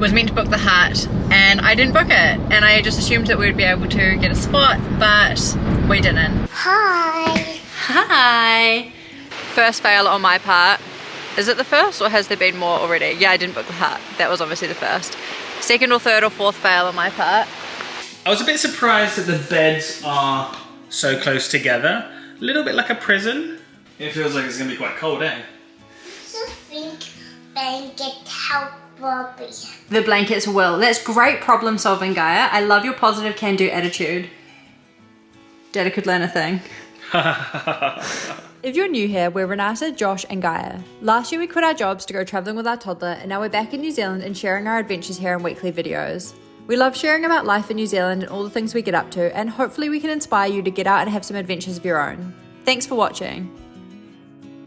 was meant to book the hut and I didn't book it, and I just assumed that we'd be able to get a spot, but we didn't. Hi. Hi. First fail on my part. Is it the first or has there been more already? Yeah, I didn't book the hut. That was obviously the first. Second or third or fourth fail on my part. I was a bit surprised that the beds are so close together. A little bit like a prison. It feels like it's going to be quite cold, eh? I think blanket help Bobby. The blankets will. That's great problem solving, Gaia. I love your positive can-do attitude. Dada could learn a thing. If you're new here, we're Renata, Josh and Gaia. Last year we quit our jobs to go travelling with our toddler, and now we're back in New Zealand and sharing our adventures here in weekly videos. We love sharing about life in New Zealand and all the things we get up to, and hopefully we can inspire you to get out and have some adventures of your own. Thanks for watching.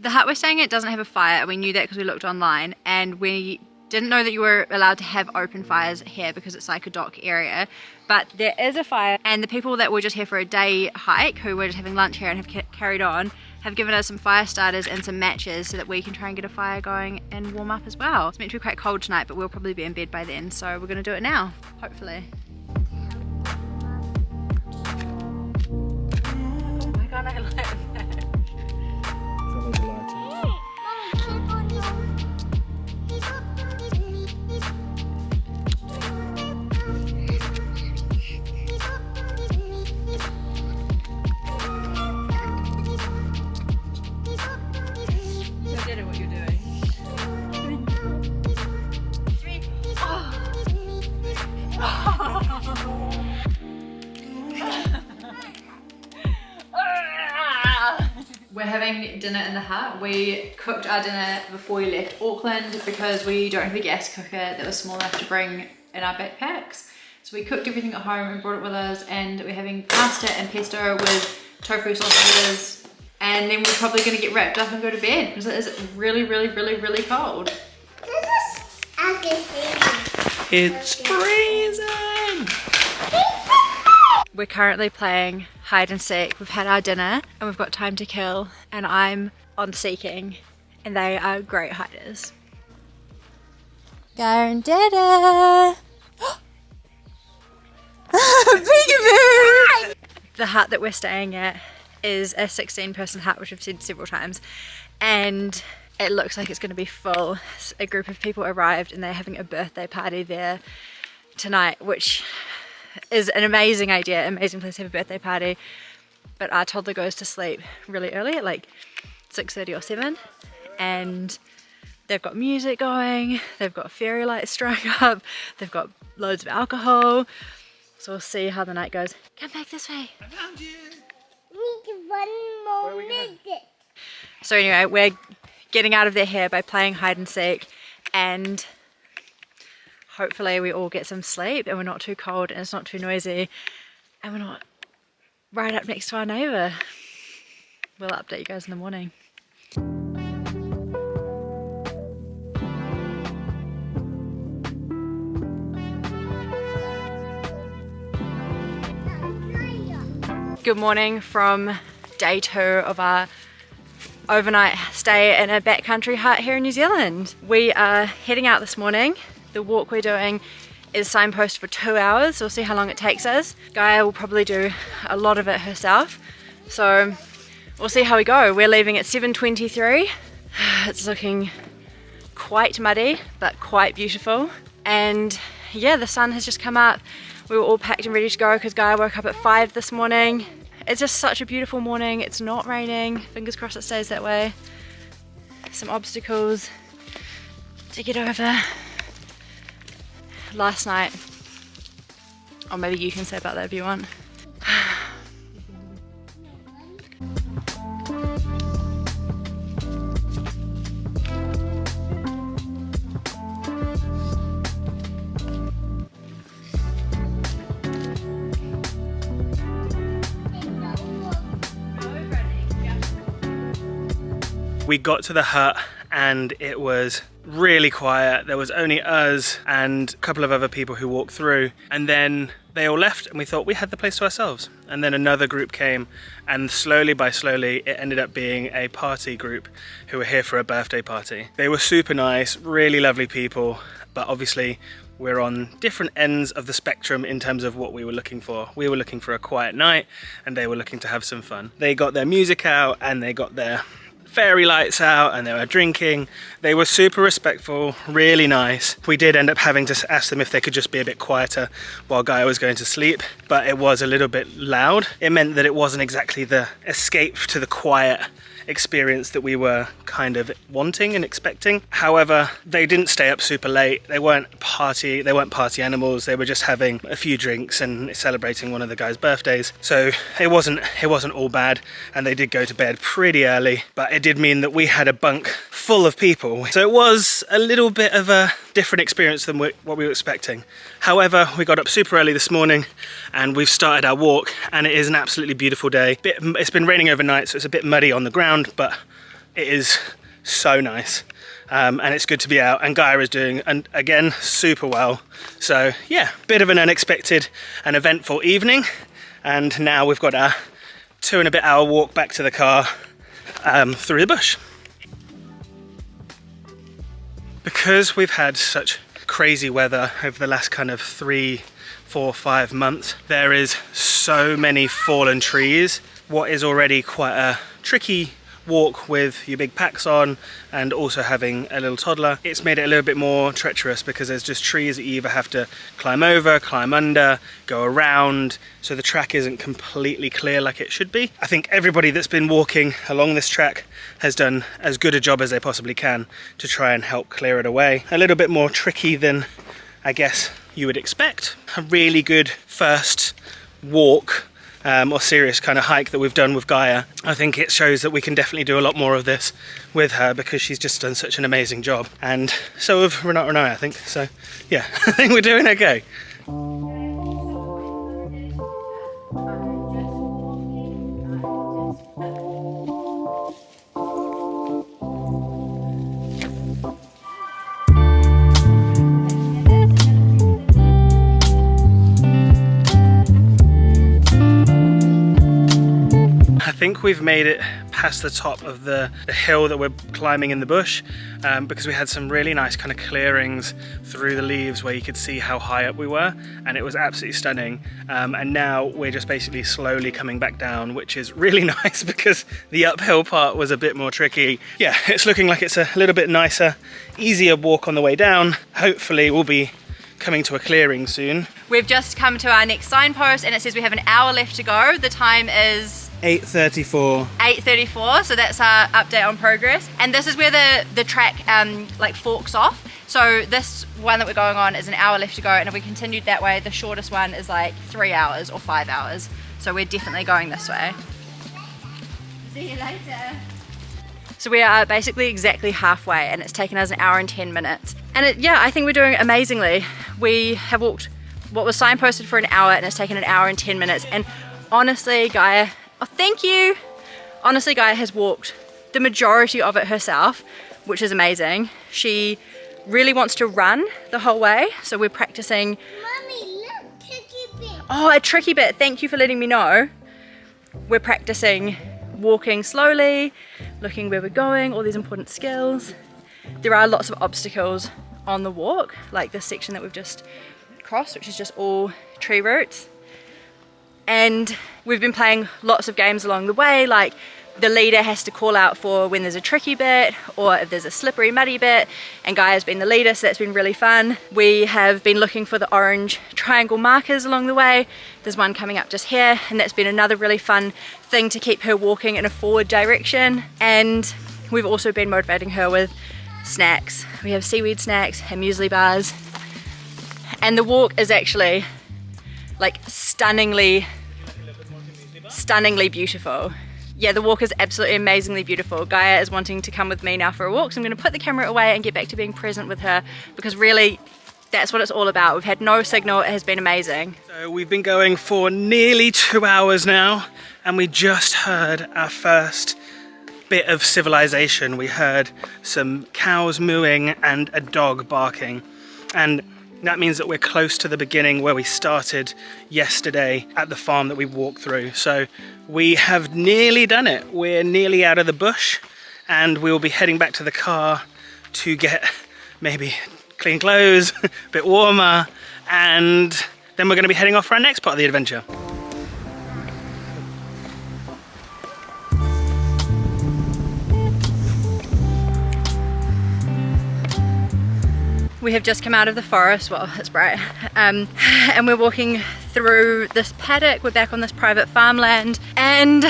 The hut we're staying at doesn't have a fire, and we knew that because we looked online, and we didn't know that you were allowed to have open fires here because it's like a dock area, but there is a fire, and the people that were just here for a day hike, who were just having lunch here and have carried on, have given us some fire starters and some matches so that we can try and get a fire going and warm up as well. It's meant to be quite cold tonight, but we'll probably be in bed by then, so we're gonna do it now, hopefully. Why can't I light that? We're having dinner in the hut. We cooked our dinner before we left Auckland because we don't have a gas cooker that was small enough to bring in our backpacks. So we cooked everything at home and brought it with us, and we're having pasta and pesto with tofu sausages, and then we're probably gonna get wrapped up and go to bed because it is really, really, really, really cold. This is aggravating. It's freezing! We're currently playing hide and seek. We've had our dinner and we've got time to kill, and I'm on seeking and they are great hiders. Gaia and Dada! Peekaboo! The hut that we're staying at is a 16-person hut, which I've said several times, and it looks like it's going to be full. A group of people arrived and they're having a birthday party there tonight, which is an amazing idea, amazing place to have a birthday party, but our toddler goes to sleep really early at like 6:30 or 7, and they've got music going, they've got fairy lights strung up, they've got loads of alcohol, so we'll see how the night goes. Come back this way. I found you. Need one more minute. So anyway, we're getting out of their hair by playing hide and seek, and hopefully we all get some sleep and we're not too cold and it's not too noisy and we're not right up next to our neighbour. We'll update you guys in the morning. Good morning from day 2 of our overnight stay in a backcountry hut here in New Zealand. We are heading out this morning. The walk we're doing is signposted for 2 hours. We'll see how long it takes us. Gaia will probably do a lot of it herself, so we'll see how we go. We're leaving at 7:23. It's looking quite muddy but quite beautiful, and yeah, the sun has just come up. We were all packed and ready to go because Gaia woke up at 5 this morning. It's just such a beautiful morning. It's not raining. Fingers crossed it stays that way. Some obstacles to get over. Last night, or maybe you can say about that if you want. We got to the hut and it was really quiet. There was only us and a couple of other people who walked through, and then they all left and we thought we had the place to ourselves. And then another group came, and slowly it ended up being a party group who were here for a birthday party. They were super nice, really lovely people, but obviously we're on different ends of the spectrum in terms of what we were looking for. We were looking for a quiet night and they were looking to have some fun. They got their music out and they got their fairy lights out and they were drinking. They were super respectful, really nice. We did end up having to ask them if they could just be a bit quieter while Gaia was going to sleep, but it was a little bit loud. It meant that it wasn't exactly the escape to the quiet experience that we were kind of wanting and expecting. However, they didn't stay up super late. They weren't party animals. They were just having a few drinks and celebrating one of the guys' birthdays. So it wasn't all bad, and they did go to bed pretty early, but it did mean that we had a bunk full of people. So it was a little bit of a different experience than what we were expecting. However, we got up super early this morning and we've started our walk, and it is an absolutely beautiful day. It's been raining overnight, so it's a bit muddy on the ground, but it is so nice. And it's good to be out, and Gaia is doing, and again, super well. So yeah, bit of an unexpected and eventful evening, and now we've got our 2.5 hour walk back to the car through the bush. Because we've had such crazy weather over the last kind of 3, 4, 5 months, there is so many fallen trees. What is already quite a tricky walk with your big packs on and also having a little toddler, it's made it a little bit more treacherous because there's just trees that you either have to climb over, climb under, go around, so the track isn't completely clear like it should be. I think everybody that's been walking along this track has done as good a job as they possibly can to try and help clear it away. A little bit more tricky than I guess you would expect. A really good first walk or serious kind of hike that we've done with Gaia. I think it shows that we can definitely do a lot more of this with her because she's just done such an amazing job. And so have Renata and I think. So yeah, I think we're doing okay. I think we've made it past the top of the hill that we're climbing in the bush because we had some really nice kind of clearings through the leaves where you could see how high up we were, and it was absolutely stunning. And now we're just basically slowly coming back down, which is really nice because the uphill part was a bit more tricky. Yeah, it's looking like it's a little bit nicer, easier walk on the way down. Hopefully we'll be coming to a clearing soon. We've just come to our next signpost and it says we have an hour left to go. The time is 8:34. 8:34, so that's our update on progress. And this is where the track like forks off. So this one that we're going on is an hour left to go, and if we continued that way, the shortest one is like 3 hours or 5 hours. So we're definitely going this way. See you later. So we are basically exactly halfway, and it's taken us an hour and 10 minutes. And yeah, I think we're doing amazingly. We have walked what was signposted for an hour, and it's taken an hour and 10 minutes. And honestly, Gaia, oh, thank you. Honestly, Gaia has walked the majority of it herself, which is amazing. She really wants to run the whole way, so we're practicing. Mommy, look, tricky bit. Oh, a tricky bit. Thank you for letting me know. We're practicing walking slowly, looking where we're going, all these important skills. There are lots of obstacles on the walk, like this section that we've just crossed, which is just all tree roots. And we've been playing lots of games along the way, like the leader has to call out for when there's a tricky bit or if there's a slippery, muddy bit, and Gaia's been the leader, so that's been really fun. We have been looking for the orange triangle markers along the way. There's one coming up just here, and that's been another really fun thing to keep her walking in a forward direction. And we've also been motivating her with snacks. We have seaweed snacks and muesli bars. And the walk is actually like stunningly beautiful. Yeah, the walk is absolutely amazingly beautiful. Gaia is wanting to come with me now for a walk, so I'm going to put the camera away and get back to being present with her, because really that's what it's all about. We've had no signal, it has been amazing. So we've been going for nearly 2 hours now, and we just heard our first bit of civilization. We heard some cows mooing and a dog barking, and that means that we're close to the beginning where we started yesterday at the farm that we walked through. So we have nearly done it. We're nearly out of the bush, and we will be heading back to the car to get maybe clean clothes, a bit warmer, and then we're going to be heading off for our next part of the adventure. We have just come out of the forest, well, it's bright, and we're walking through this paddock. We're back on this private farmland, and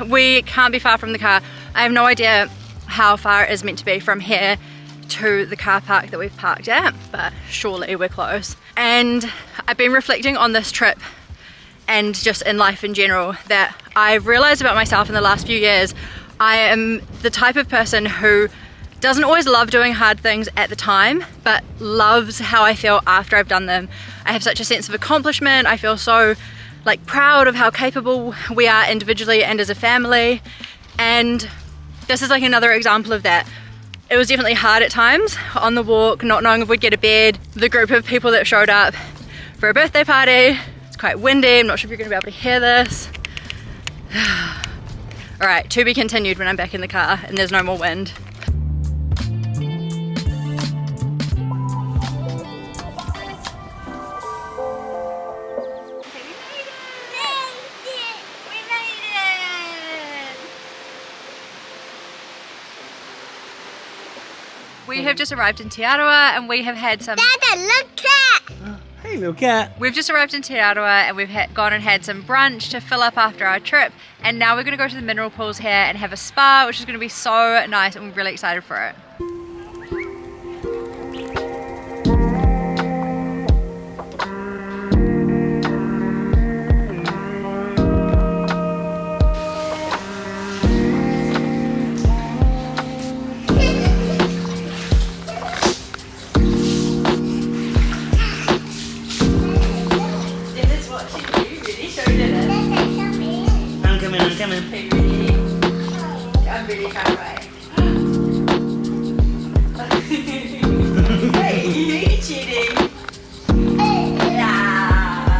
we can't be far from the car. I have no idea how far it is meant to be from here to the car park that we've parked at, but surely we're close. And I've been reflecting on this trip and just in life in general that I've realized about myself in the last few years. I am the type of person who doesn't always love doing hard things at the time, but loves how I feel after I've done them. I have such a sense of accomplishment. I feel so like proud of how capable we are individually and as a family. And this is like another example of that. It was definitely hard at times on the walk, not knowing if we'd get a bed. The group of people that showed up for a birthday party, it's quite windy. I'm not sure if you're gonna be able to hear this. All right, to be continued when I'm back in the car and there's no more wind. We have just arrived in Te Arawa and we have had some... Dada, look cat! Hey little cat. We've just arrived in Te Arawa and we've gone and had some brunch to fill up after our trip, and now we're going to go to the mineral pools here and have a spa, which is going to be so nice, and we're really excited for it. I'm really far away. Hey, you cheating. Yeah.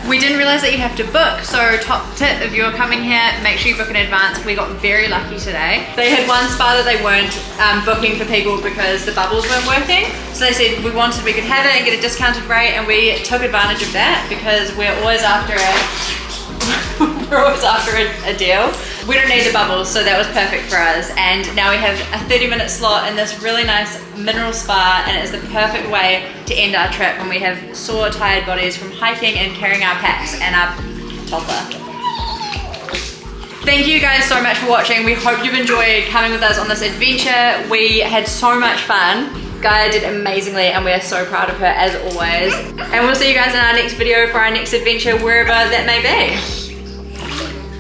We didn't realise that you have to book, so top tip, if you're coming here, make sure you book in advance. We got very lucky today. They had one spa that they weren't booking for people because the bubbles weren't working. So they said we could have it and get a discounted rate, and we took advantage of that because we're always after a deal. We don't need the bubbles, so that was perfect for us. And now we have a 30-minute slot in this really nice mineral spa, and it is the perfect way to end our trip when we have sore, tired bodies from hiking and carrying our packs and our toddler. Thank you guys so much for watching. We hope you've enjoyed coming with us on this adventure. We had so much fun. Gaia did amazingly and we are so proud of her as always. And we'll see you guys in our next video for our next adventure, wherever that may be.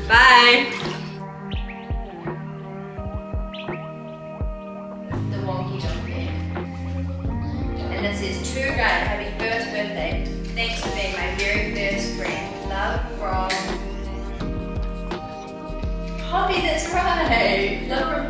Bye. The wonky donkey. And this is to Gaia, happy first birthday. Thanks for being my very first friend. Love from Poppy, that's right. Love from